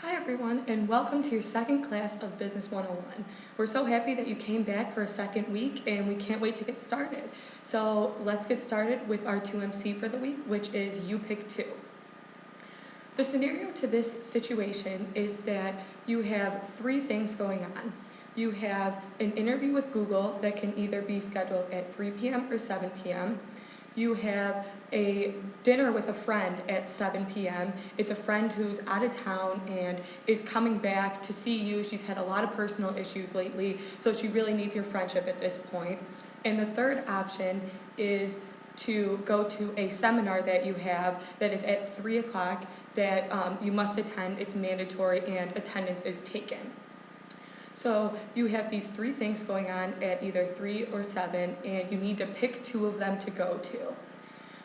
Hi everyone, and welcome to your second class of Business 101. We're so happy that you came back for a second week, and we can't wait to get started. So let's get started with our 2MC for the week, which is You Pick Two. The scenario to this situation is that you have three things going on. You have an interview with Google that can either be scheduled at 3 p.m. or 7 p.m. You have a dinner with a friend at 7 p.m. It's a friend who's out of town and is coming back to see you. She's had a lot of personal issues lately, so she really needs your friendship at this point. And the third option is to go to a seminar that you have that is at 3 o'clock that you must attend. It's mandatory and attendance is taken. So you have these three things going on at either 3 or 7, and you need to pick two of them to go to.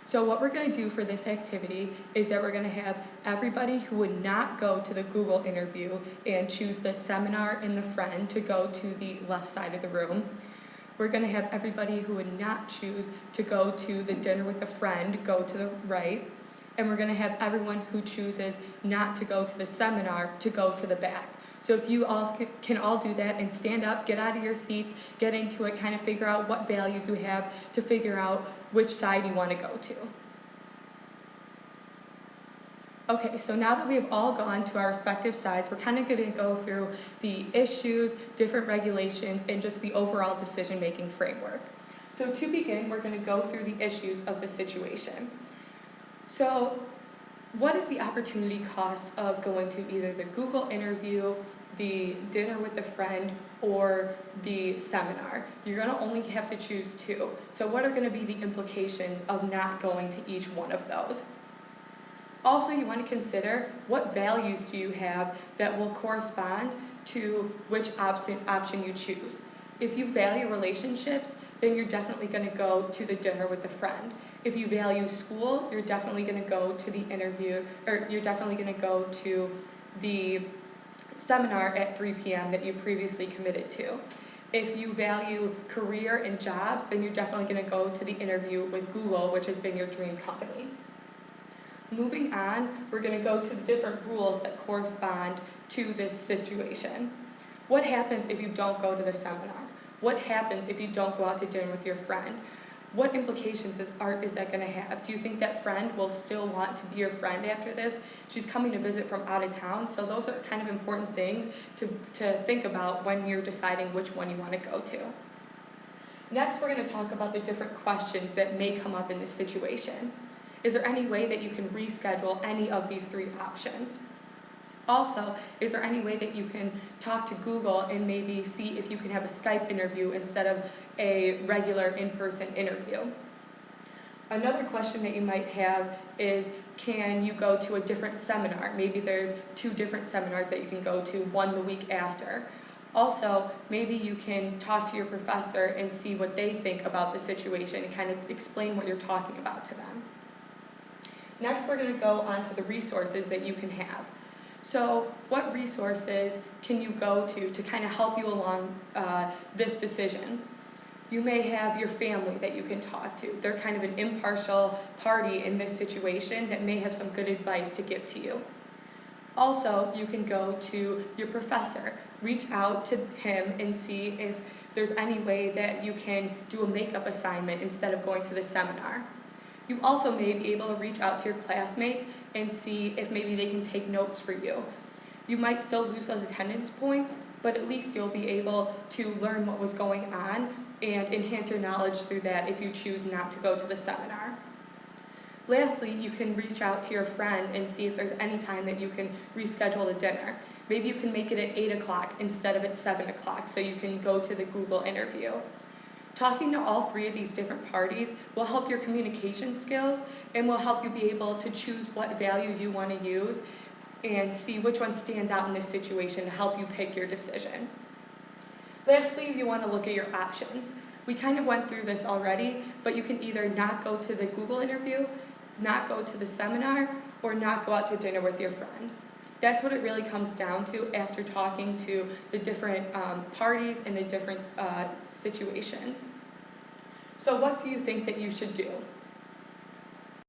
So what we're going to do for this activity is that we're going to have everybody who would not go to the Google interview and choose the seminar and the friend to go to the left side of the room. We're going to have everybody who would not choose to go to the dinner with a friend go to the right. And we're going to have everyone who chooses not to go to the seminar to go to the back. So if you all can all do that and stand up, get out of your seats, get into it, kind of figure out what values you have to figure out which side you want to go to. Okay, so now that we have all gone to our respective sides, we're kind of going to go through the issues, different regulations, and just the overall decision-making framework. So to begin, we're going to go through the issues of the situation. So what is the opportunity cost of going to either the Google interview, the dinner with a friend, or the seminar? You're going to only have to choose two. So what are going to be the implications of not going to each one of those? Also, you want to consider what values do you have that will correspond to which option you choose. If you value relationships, then you're definitely going to go to the dinner with a friend. If you value school, you're definitely going to go to the interview, or you're definitely going to go to the seminar at 3 p.m. that you previously committed to. If you value career and jobs, then you're definitely going to go to the interview with Google, which has been your dream company. Moving on, we're going to go to the different rules that correspond to this situation. What happens if you don't go to the seminar? What happens if you don't go out to dinner with your friend? What implications is that going to have? Do you think that friend will still want to be your friend after this? She's coming to visit from out of town, so those are kind of important things to think about when you're deciding which one you want to go to. Next, we're going to talk about the different questions that may come up in this situation. Is there any way that you can reschedule any of these three options? Also, is there any way that you can talk to Google and maybe see if you can have a Skype interview instead of a regular in-person interview? Another question that you might have is, can you go to a different seminar? Maybe there's two different seminars that you can go to, one the week after. Also, maybe you can talk to your professor and see what they think about the situation and kind of explain what you're talking about to them. Next, we're going to go on to the resources that you can have. So what resources can you go to kind of help you along this decision? You may have your family that you can talk to. They're kind of an impartial party in this situation that may have some good advice to give to you. Also, you can go to your professor. Reach out to him and see if there's any way that you can do a makeup assignment instead of going to the seminar. You also may be able to reach out to your classmates and see if maybe they can take notes for you. You might still lose those attendance points, but at least you'll be able to learn what was going on and enhance your knowledge through that if you choose not to go to the seminar. Lastly, you can reach out to your friend and see if there's any time that you can reschedule the dinner. Maybe you can make it at 8 o'clock instead of at 7 o'clock so you can go to the Google interview. Talking to all three of these different parties will help your communication skills and will help you be able to choose what value you want to use and see which one stands out in this situation to help you pick your decision. Lastly, you want to look at your options. We kind of went through this already, but you can either not go to the Google interview, not go to the seminar, or not go out to dinner with your friend. That's what it really comes down to after talking to the different parties and the different situations. So what do you think that you should do?